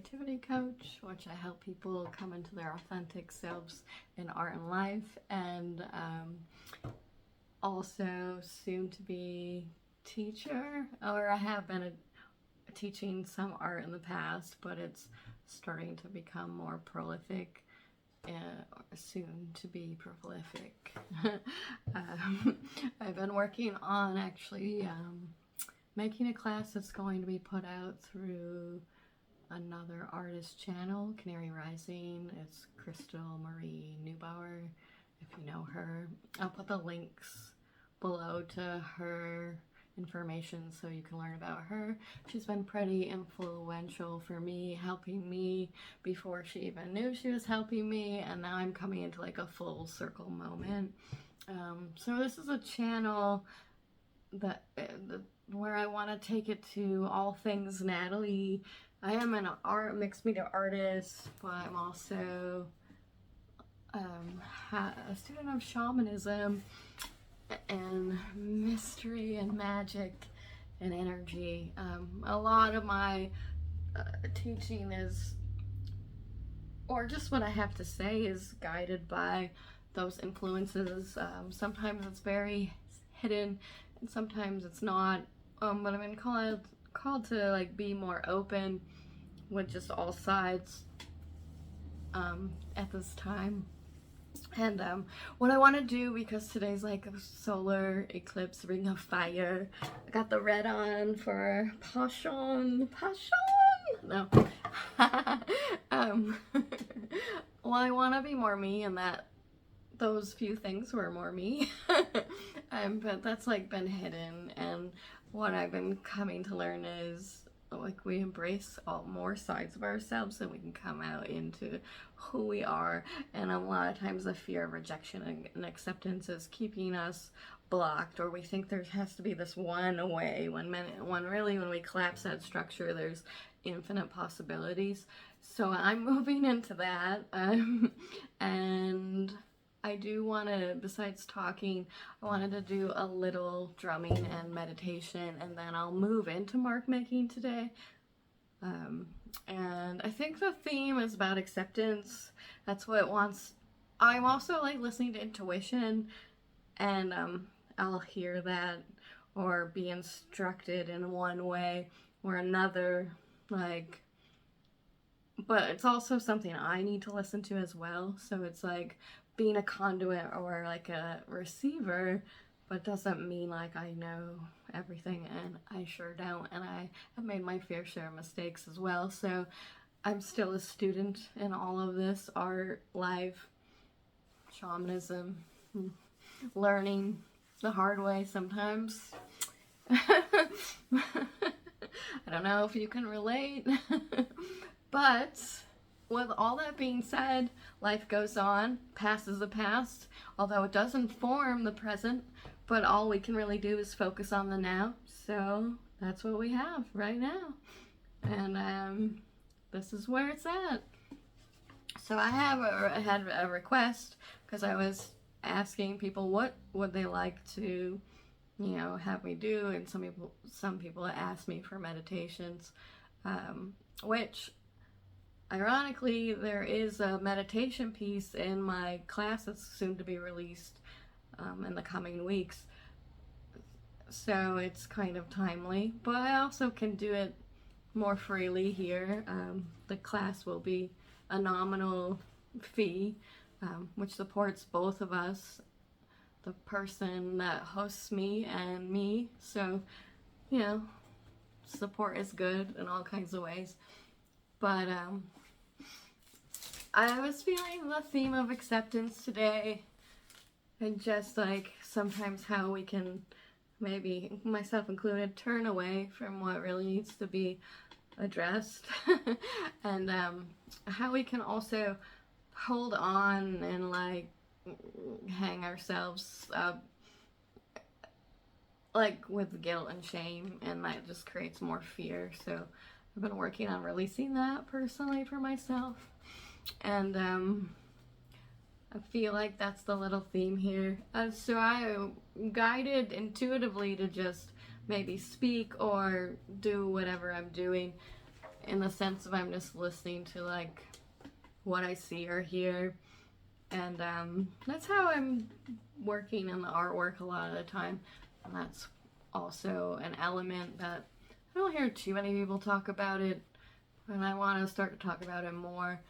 creativity coach, which I help people come into their authentic selves in art and life, and also soon to be teacher, or I have been teaching some art in the past, but it's starting to become more prolific. Soon to be prolific. I've been working on actually making a class that's going to be put out through another artist channel, Canary Rising. It's Crystal Marie Neubauer, if you know her. I'll put the links below to her information so you can learn about her. She's been pretty influential for me, helping me before she even knew she was helping me, and now I'm coming into like a full circle moment. So this is a channel that where I want to take it to all things Natalie. I am an mixed media artist, but I'm also a student of shamanism and mystery and magic and energy. A lot of my teaching is, or just what I have to say, is guided by those influences. Sometimes it's very hidden and sometimes it's not, but I've been called to like be more open with just all sides at this time. And what I want to do, because today's like a solar eclipse, ring of fire, I got the red on for passion, no. Well, I want to be more me, and that those few things were more me. But that's like been hidden, and what I've been coming to learn is like we embrace all more sides of ourselves and we can come out into who we are. And a lot of times the fear of rejection and acceptance is keeping us blocked, or we think there has to be this one way, when really when we collapse that structure there's infinite possibilities. So I'm moving into that, and I do want to, besides talking, I wanted to do a little drumming and meditation, and then I'll move into mark making today. And I think the theme is about acceptance. That's what it wants. I'm also like listening to intuition, and I'll hear that or be instructed in one way or another, like, but it's also something I need to listen to as well. So it's like being a conduit or like a receiver, but doesn't mean like I know everything, and I sure don't, and I have made my fair share of mistakes as well. So I'm still a student in all of this art, life, shamanism, learning the hard way sometimes. I don't know if you can relate. But with all that being said, life goes on, past is the past, although it does inform the present, but all we can really do is focus on the now. So that's what we have right now. And this is where it's at. So I had a request, because I was asking people what would they like to, have me do, and some people asked me for meditations, which ironically, there is a meditation piece in my class that's soon to be released in the coming weeks. So it's kind of timely, but I also can do it more freely here. The class will be a nominal fee, which supports both of us, the person that hosts me and me. So, support is good in all kinds of ways. But I was feeling the theme of acceptance today, and just like sometimes how we can, maybe myself included, turn away from what really needs to be addressed, and how we can also hold on and like hang ourselves up like with guilt and shame, and that just creates more fear. So I've been working on releasing that personally for myself, and I feel like that's the little theme here. So I guided intuitively to just maybe speak or do whatever I'm doing in the sense of I'm just listening to like what I see or hear. And that's how I'm working in the artwork a lot of the time. And that's also an element that I don't hear too many people talk about it. And I want to start to talk about it more.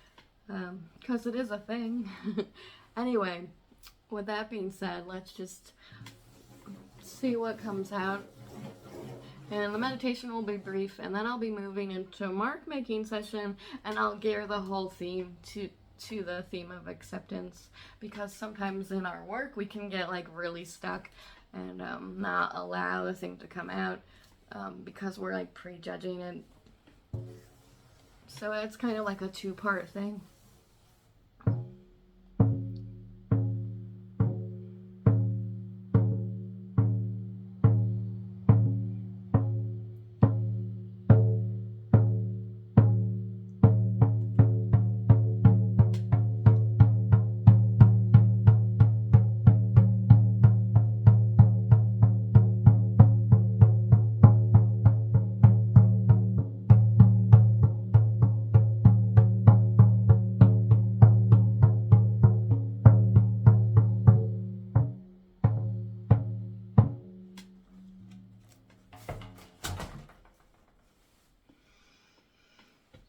Because it is a thing. Anyway, with that being said, let's just see what comes out. And the meditation will be brief, and then I'll be moving into a mark making session, and I'll gear the whole theme to the theme of acceptance, because sometimes in our work we can get like really stuck and not allow the thing to come out because we're like prejudging it. So it's kind of like a two-part thing.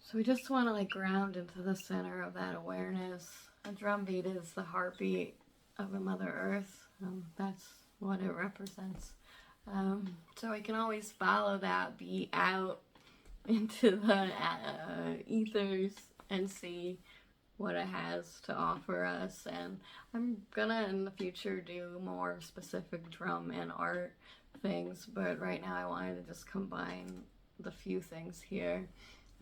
So we just want to like ground into the center of that awareness. A drum beat is the heartbeat of the Mother Earth. That's what it represents. So we can always follow that beat out into the ethers and see what it has to offer us. And I'm gonna in the future do more specific drum and art things, but right now I wanted to just combine the few things here.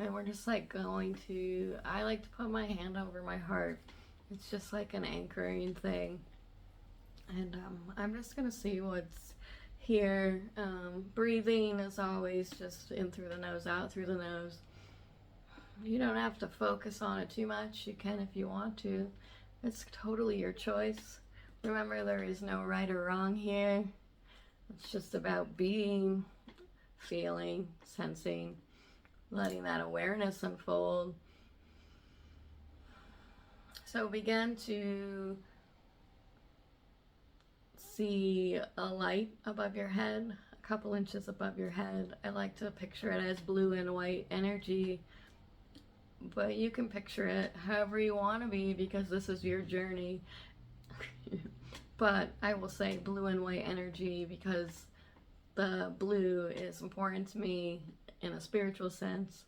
And we're just like going to, I like to put my hand over my heart. It's just like an anchoring thing. And I'm just gonna see what's here. Breathing is always just in through the nose, out through the nose. You don't have to focus on it too much. You can if you want to. It's totally your choice. Remember, there is no right or wrong here. It's just about being, feeling, sensing, letting that awareness unfold. So begin to see a light above your head, a couple inches above your head. I like to picture it as blue and white energy, but you can picture it however you want to be because this is your journey. But I will say blue and white energy because the blue is important to me in a spiritual sense.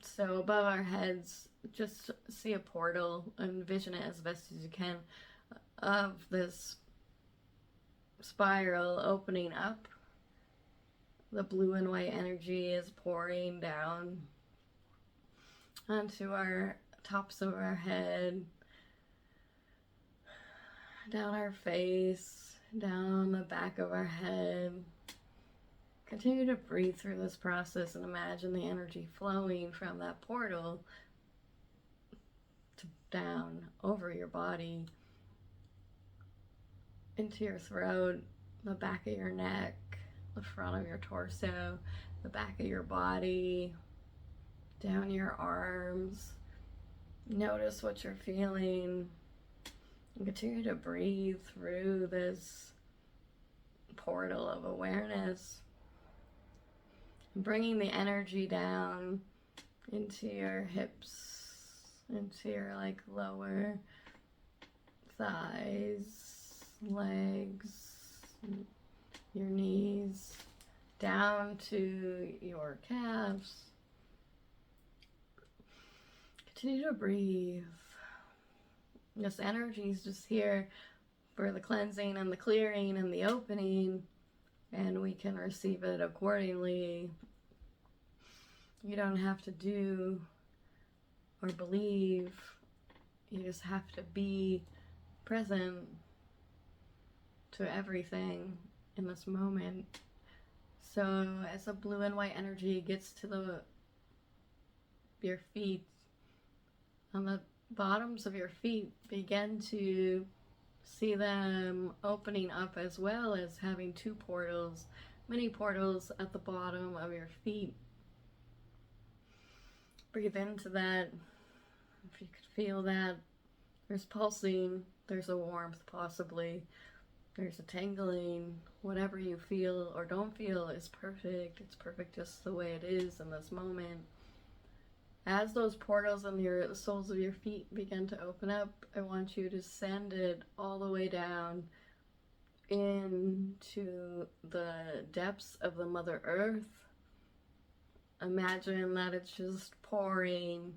So above our heads, just see a portal, envision it as best as you can, of this spiral opening up. The blue and white energy is pouring down onto our tops of our head, down our face, down the back of our head. Continue to breathe through this process and imagine the energy flowing from that portal to down over your body, into your throat, the back of your neck, the front of your torso, the back of your body, down your arms. Notice what you're feeling and continue to breathe through this portal of awareness. Bringing the energy down into your hips, into your like lower thighs, legs, your knees, down to your calves. Continue to breathe. This energy is just here for the cleansing and the clearing and the opening, and we can receive it accordingly. You don't have to do or believe. You just have to be present to everything in this moment. So as the blue and white energy gets to your feet, on the bottoms of your feet, begin to see them opening up, as well as having two portals, mini portals at the bottom of your feet. Breathe into that. If you could feel that, there's pulsing, there's a warmth possibly, there's a tingling. Whatever you feel or don't feel is perfect. It's perfect just the way it is in this moment. As those portals on the soles of your feet begin to open up, I want you to send it all the way down into the depths of the Mother Earth. Imagine that it's just pouring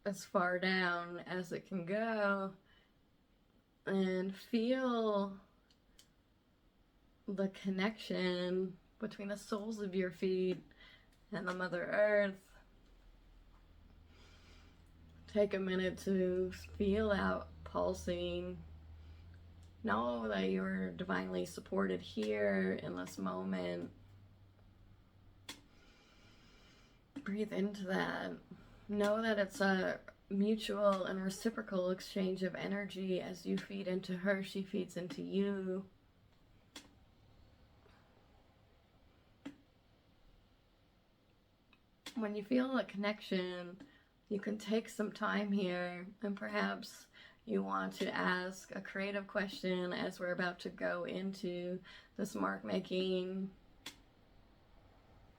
as far down as it can go, and feel the connection between the soles of your feet and the Mother Earth. Take a minute to feel out pulsing. Know that you're divinely supported here in this moment. Breathe into that. Know that it's a mutual and reciprocal exchange of energy. As you feed into her, she feeds into you. When you feel a connection, you can take some time here, and perhaps you want to ask a creative question as we're about to go into this mark making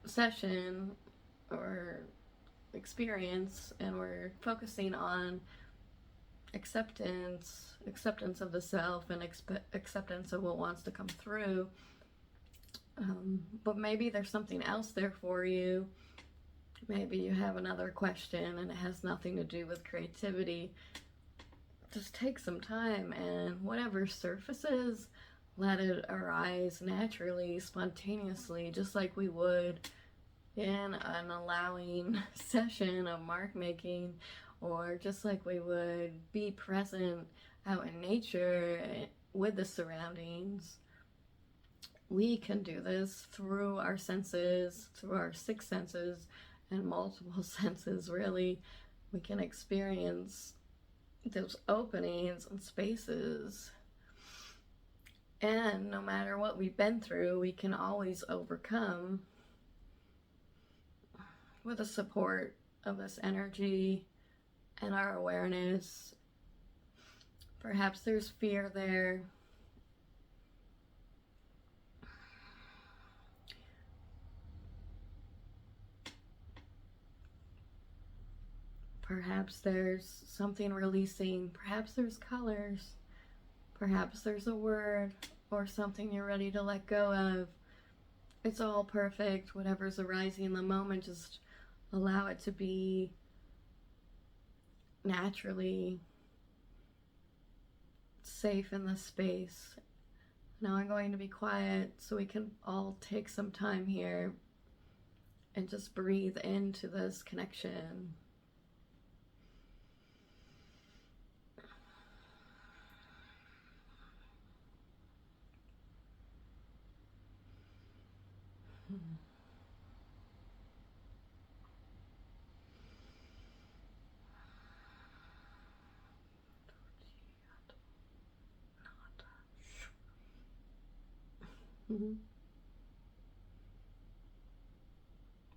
session or experience, and we're focusing on acceptance of the self, and acceptance of what wants to come through. But maybe there's something else there for you. Maybe you have another question and it has nothing to do with creativity. Just take some time, and whatever surfaces, let it arise naturally, spontaneously, just like we would in an allowing session of mark making, or just like we would be present out in nature with the surroundings. We can do this through our senses, through our 6 senses and multiple senses, really. We can experience those openings and spaces. And no matter what we've been through, we can always overcome with the support of this energy and our awareness. Perhaps there's fear there. Perhaps there's something releasing. Perhaps there's colors. Perhaps there's a word or something you're ready to let go of. It's all perfect. Whatever's arising in the moment, just allow it to be naturally safe in the space. Now I'm going to be quiet so we can all take some time here and just breathe into this connection.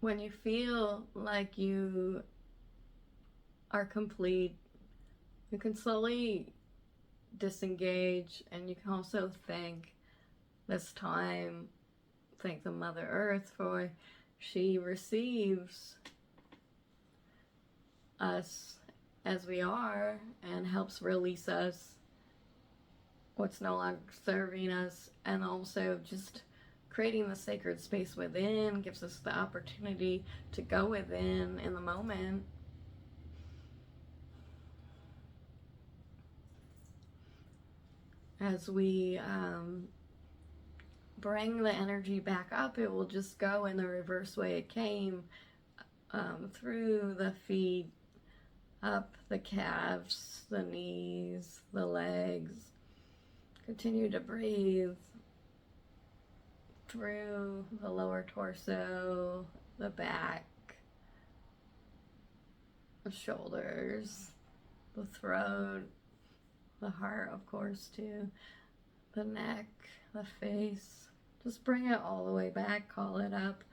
When you feel like you are complete, you can slowly disengage, and you can also thank this time. Thank the Mother Earth, for she receives us as we are and helps release us what's no longer serving us, and also just creating the sacred space within gives us the opportunity to go within in the moment. As we bring the energy back up, it will just go in the reverse way it came, through the feet, up the calves, the knees, the legs. Continue to breathe through the lower torso, the back, the shoulders, the throat, the heart, of course, too, the neck, the face. Just bring it all the way back, call it up,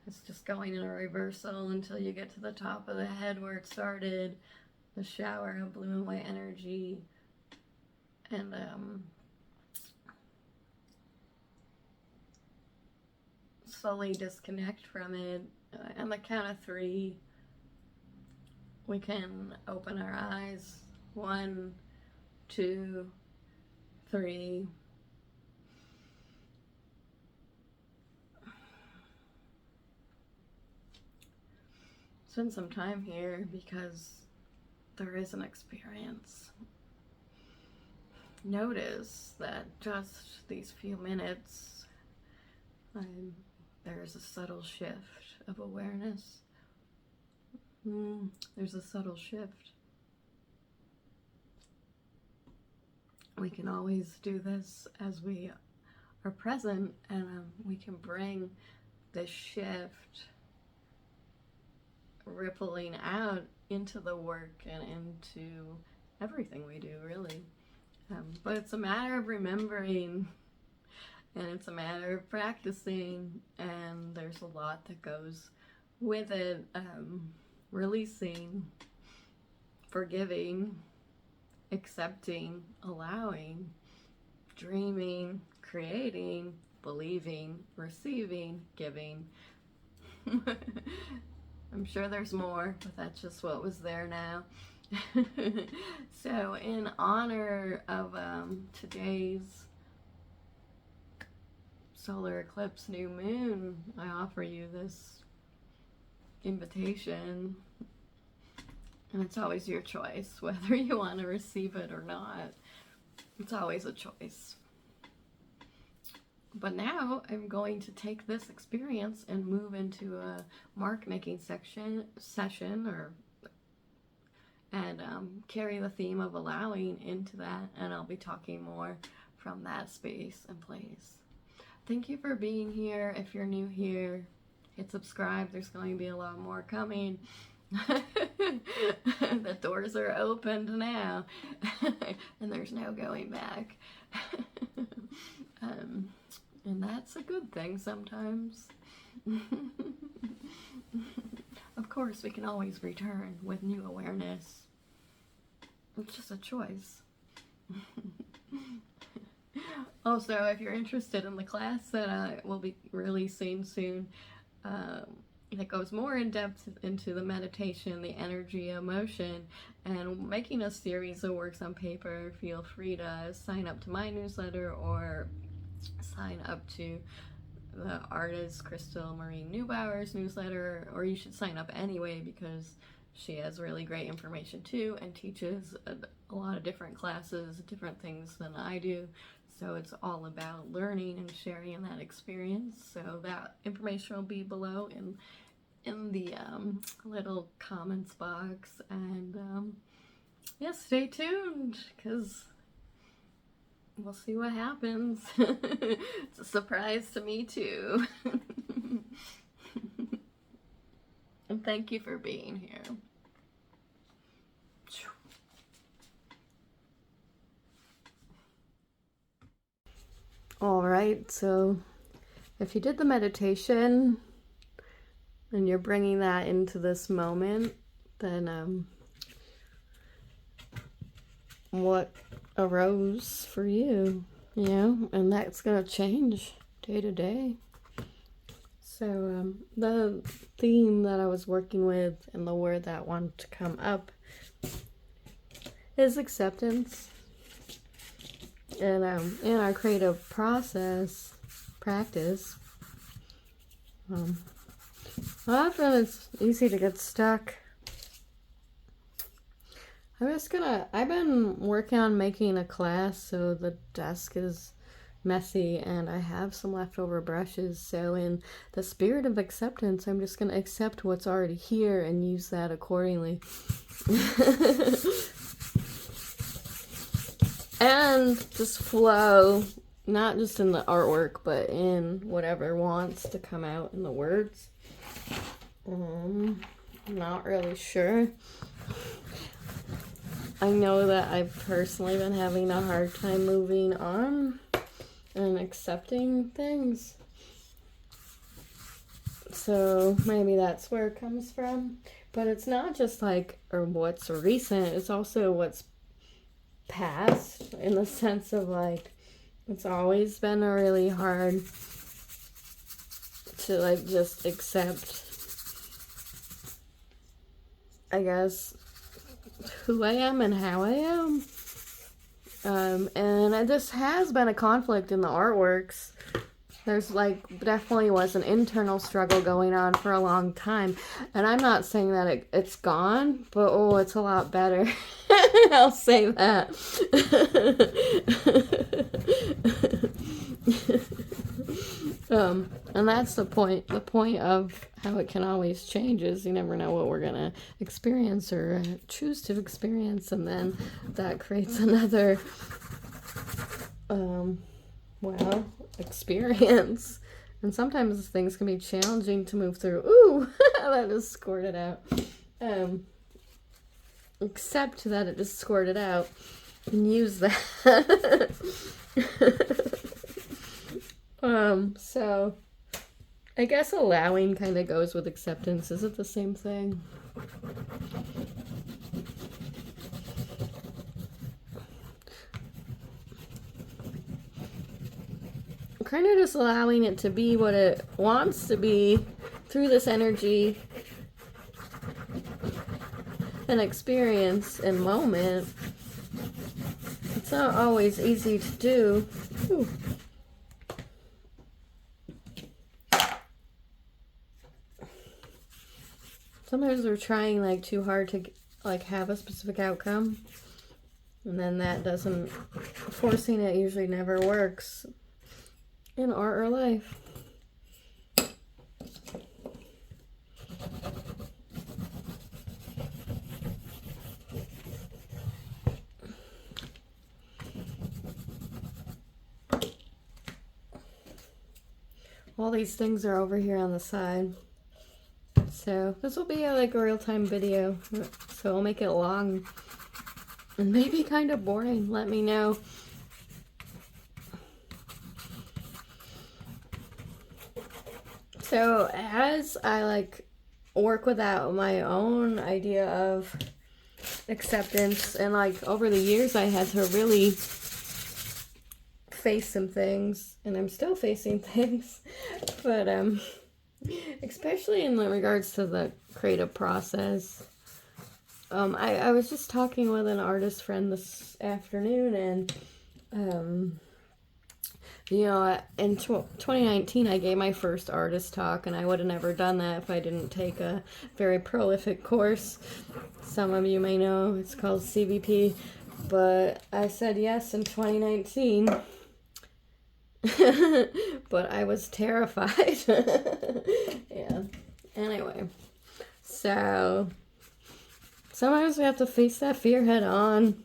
It's just going in a reversal until you get to the top of the head where it started, the shower of blue and white energy, and slowly disconnect from it. On the count of 3, we can open our eyes. 1, 2, 3. Spend some time here because there is an experience. Notice that just these few minutes, there's a subtle shift of awareness. There's a subtle shift. We can always do this as we are present, and we can bring this shift rippling out into the work and into everything we do, really. But it's a matter of remembering, and it's a matter of practicing, and there's a lot that goes with it. Releasing, forgiving, accepting, allowing, dreaming, creating, believing, receiving, giving. I'm sure there's more, but that's just what was there now. So in honor of today's solar eclipse new moon, I offer you this invitation, and it's always your choice whether you want to receive it or not. It's always a choice. But now I'm going to take this experience and move into a mark making session and carry the theme of allowing into that, and I'll be talking more from that space and place. Thank you for being here. If you're new here, hit subscribe. There's going to be a lot more coming. The doors are opened now, and there's no going back. And that's a good thing sometimes. Of course, we can always return with new awareness. It's just a choice. Also, if you're interested in the class that I will be releasing soon, that goes more in depth into the meditation, the energy, emotion, and making a series of works on paper, feel free to sign up to my newsletter or sign up to the artist Crystal Marie Neubauer's newsletter, or you should sign up anyway because she has really great information too and teaches a lot of different classes, different things than I do. So it's all about learning and sharing that experience. So that information will be below in the little comments box. And yeah, stay tuned because we'll see what happens. It's a surprise to me too. And thank you for being here. All right, so if you did the meditation and you're bringing that into this moment, then what arose for you, and that's gonna change day to day. So the theme that I was working with and the word that wanted to come up is acceptance. And in our creative practice, often it's easy to get stuck. I've been working on making a class, so the desk is messy and I have some leftover brushes. So in the spirit of acceptance, I'm just gonna accept what's already here and use that accordingly. And just flow, not just in the artwork, but in whatever wants to come out in the words. I'm not really sure. I know that I've personally been having a hard time moving on and accepting things. So maybe that's where it comes from. But it's not just like, or what's recent, it's also what's past, in the sense of like, it's always been really hard to like just accept, I guess, who I am and how I am. And this has been a conflict in the artworks. There's like definitely was an internal struggle going on for a long time. And I'm not saying that it's gone, but oh, it's a lot better. I'll say that. And that's the point. The point of how it can always change is you never know what we're going to experience or choose to experience. And then that creates another, well, experience. And sometimes things can be challenging to move through. Ooh, that just squirted out. Accept that it just squirted out and use that. So I guess allowing kind of goes with acceptance. Is it the same thing? Kind of just allowing it to be what it wants to be through this energy and experience and moment. It's not always easy to do. Ooh. Sometimes we're trying like too hard to like have a specific outcome, and then that doesn't, forcing it usually never works in art or life. All these things are over here on the side. So this will be like a real-time video, so I'll make it long and maybe kind of boring. Let me know. So as I like work without my own idea of acceptance, and like over the years I had to really face some things, and I'm still facing things, but especially in regards to the creative process. I was just talking with an artist friend this afternoon, and you know, in 2019 I gave my first artist talk, and I would have never done that if I didn't take a very prolific course. Some of you may know it's called CVP, but I said yes in 2019. But I was terrified. Yeah. Anyway, so sometimes we have to face that fear head on.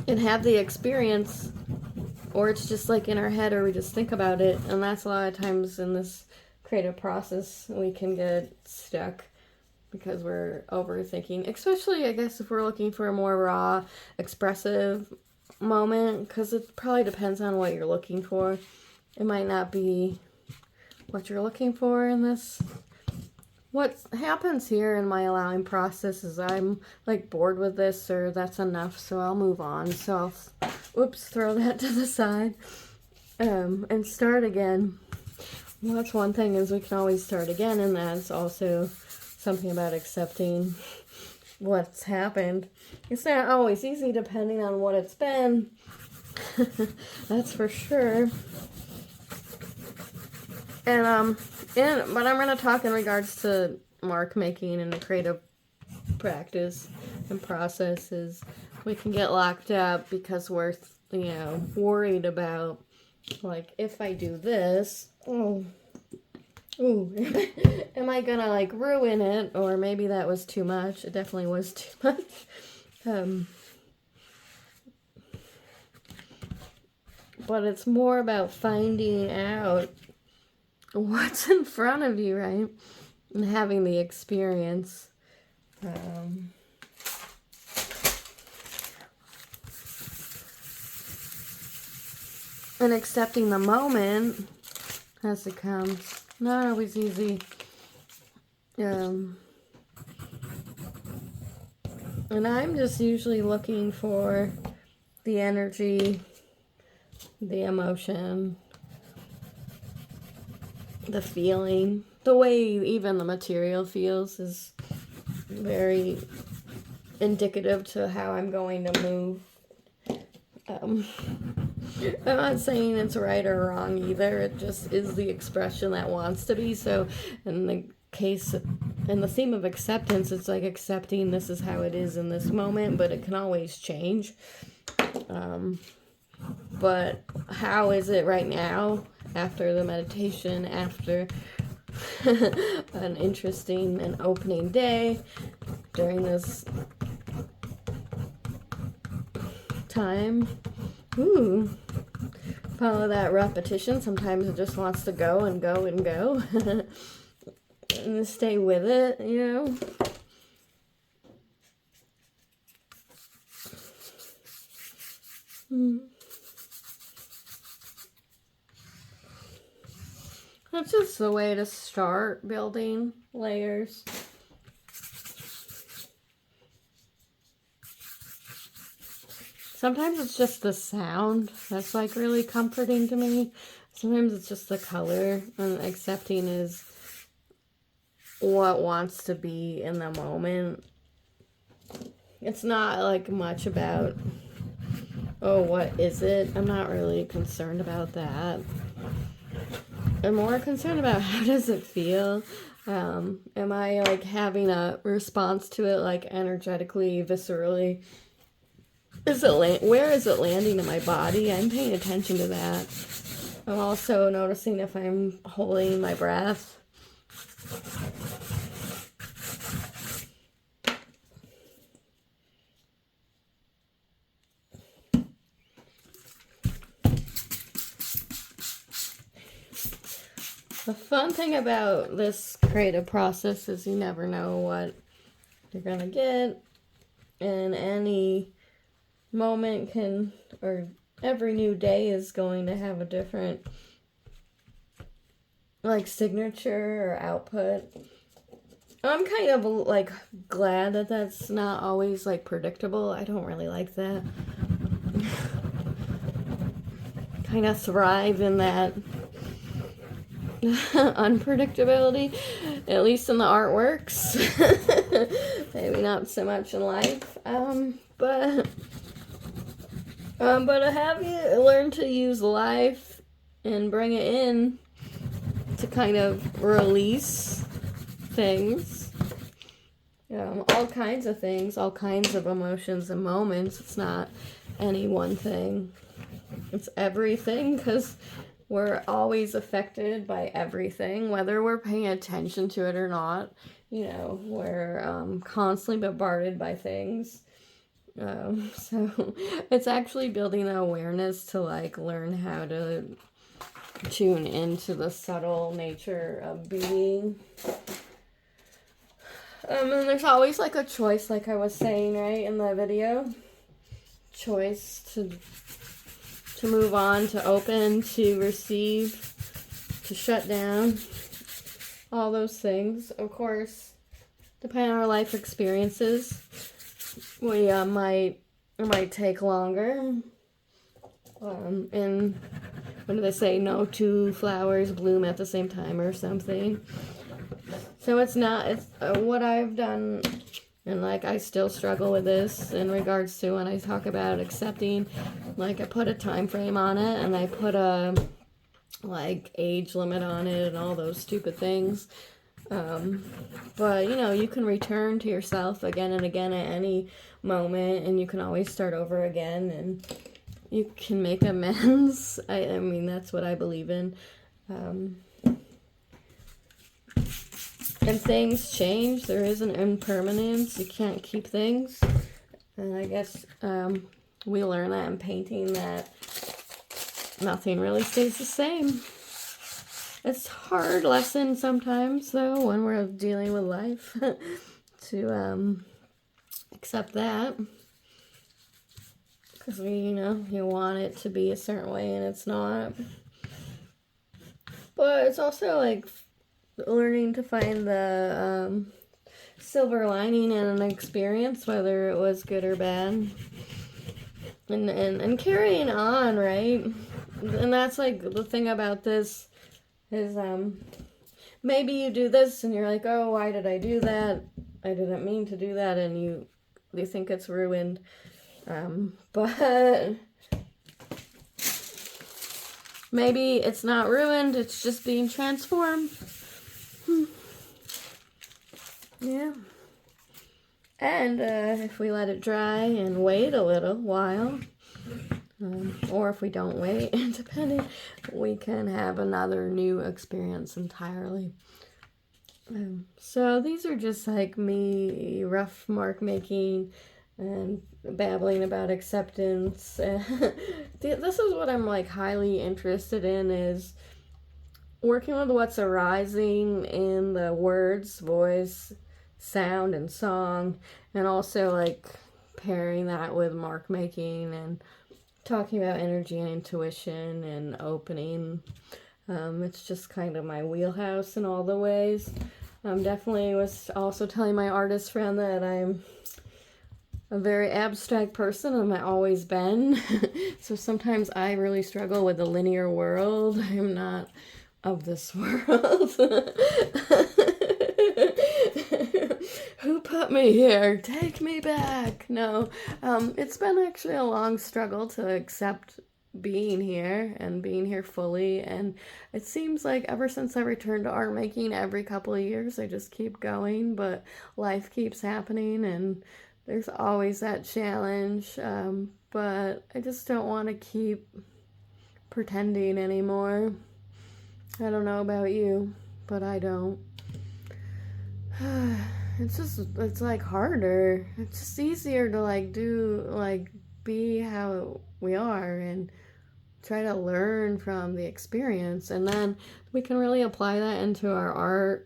And have the experience, or it's just like in our head, or we just think about it. And that's a lot of times in this creative process we can get stuck because we're overthinking, especially I guess if we're looking for a more raw, expressive moment, because it probably depends on what you're looking for. It might not be what you're looking for in this. What happens here in my allowing process is I'm like bored with this, or that's enough, so I'll move on. So I'll, throw that to the side, and start again. Well, that's one thing, is we can always start again, and that's also something about accepting what's happened. It's not always easy depending on what it's been. That's for sure. And but I'm going to talk in regards to mark making and the creative practice and processes. We can get locked up because we're, you know, worried about, like, if I do this, am I gonna like ruin it? Or maybe that was too much. It definitely was too much. But it's more about finding out what's in front of you, right? And having the experience. and accepting the moment as it comes. Not always easy. And I'm just usually looking for the energy, the emotion, the feeling. The way even the material feels is very indicative to how I'm going to move. I'm not saying it's right or wrong either. It just is the expression that wants to be. So in the case, in the theme of acceptance, it's like accepting this is how it is in this moment, but it can always change. But how is it right now after the meditation, after an interesting and opening day during this time? Ooh, follow that repetition. Sometimes it just wants to go and go and go. And stay with it, you know. That's just the way to start building layers. Sometimes it's just the sound that's like really comforting to me. Sometimes it's just the color, and accepting is what wants to be in the moment. It's not like much about, oh, what is it? I'm not really concerned about that. I'm more concerned about how does it feel? Am I like having a response to it, like energetically, viscerally? Where is it landing in my body? I'm paying attention to that. I'm also noticing if I'm holding my breath. The fun thing about this creative process is you never know what you're gonna get, and any moment or every new day is going to have a different like signature or output. I'm kind of like glad that that's not always like predictable. I don't really like that. Kind of thrive in that unpredictability, at least in the artworks. Maybe not so much in life. But have you learned to use life and bring it in to kind of release things, all kinds of things, all kinds of emotions and moments. It's not any one thing. It's everything, because we're always affected by everything, whether we're paying attention to it or not. You know, we're constantly bombarded by things. So it's actually building the awareness to like learn how to tune into the subtle nature of being. And there's always like a choice, like I was saying, right, in the video. Choice to move on, to open, to receive, to shut down. All those things. Of course, depending on our life experiences, it might take longer. And what do they say? No two flowers bloom at the same time or something. So it's what I've done, and like I still struggle with this in regards to when I talk about accepting. Like I put a time frame on it, and I put a like age limit on it and all those stupid things. But you know, you can return to yourself again and again at any moment, and you can always start over again, and you can make amends. I mean, that's what I believe in. And things change. There is an impermanence. You can't keep things. And I guess we learn that in painting, that nothing really stays the same. It's a hard lesson sometimes, though, when we're dealing with life, to accept that. because you want it to be a certain way and it's not. But it's also like learning to find the silver lining in an experience, whether it was good or bad, and carrying on, right? And that's like the thing about this is maybe you do this and you're like, oh, why did I do that? I didn't mean to do that, and you think it's ruined. But maybe it's not ruined, it's just being transformed. Yeah. And if we let it dry and wait a little while, or if we don't wait, depending, we can have another new experience entirely. So these are just like me rough mark making and babbling about acceptance. This is what I'm like highly interested in, is working with what's arising in the words, voice, sound, and song, and also like pairing that with mark making and talking about energy and intuition and opening. It's just kind of my wheelhouse in all the ways. Definitely was also telling my artist friend that I'm a very abstract person, and I've always been. So sometimes I really struggle with the linear world. I'm not of this world. Who put me here? Take me back. No, it's been actually a long struggle to accept being here and being here fully, and it seems like ever since I returned to art making every couple of years I just keep going, but life keeps happening and there's always that challenge, but I just don't want to keep pretending anymore. I don't know about you, but I don't. It's like harder. It's just easier to like do, like be how we are and try to learn from the experience, and then we can really apply that into our art.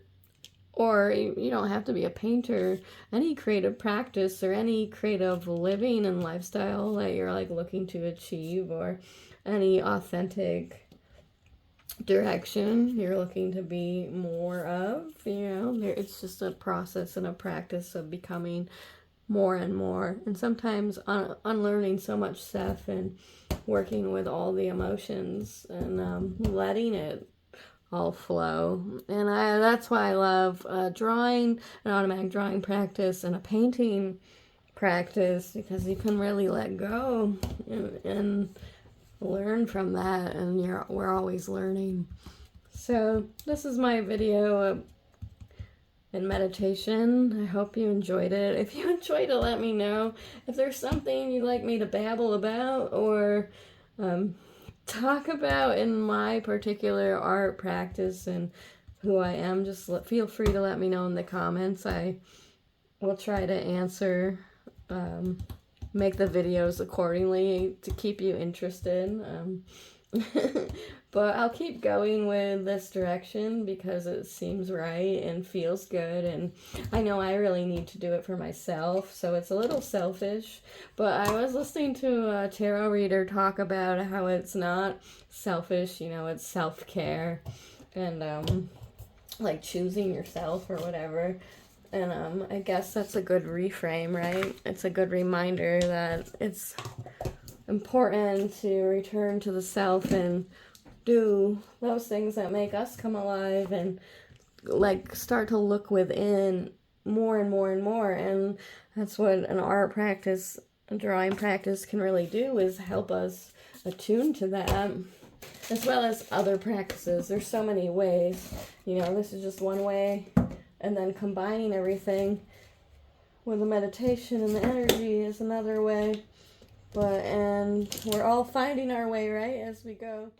Or you don't have to be a painter. Any creative practice or any creative living and lifestyle that you're like looking to achieve, or any authentic direction you're looking to be more of, it's just a process and a practice of becoming more and more, and sometimes unlearning so much stuff and working with all the emotions and letting it all flow. And that's why I love drawing, an automatic drawing practice and a painting practice, because you can really let go and learn from that, and we're always learning. So this is my video in meditation. I hope you enjoyed it. If you enjoyed it, let me know. If there's something you'd like me to babble about or talk about in my particular art practice and who I am, just feel free to let me know in the comments. I will try to answer, make the videos accordingly to keep you interested. But I'll keep going with this direction because it seems right and feels good, and I know I really need to do it for myself, so it's a little selfish. But I was listening to a tarot reader talk about how it's not selfish, it's self-care and like choosing yourself or whatever. And I guess that's a good reframe, right? It's a good reminder that it's important to return to the self and do those things that make us come alive, and like start to look within more and more and more. And that's what an art practice, a drawing practice can really do, is help us attune to that, as well as other practices. There's so many ways, this is just one way, and then combining everything with the meditation and the energy is another way. And we're all finding our way, right, as we go.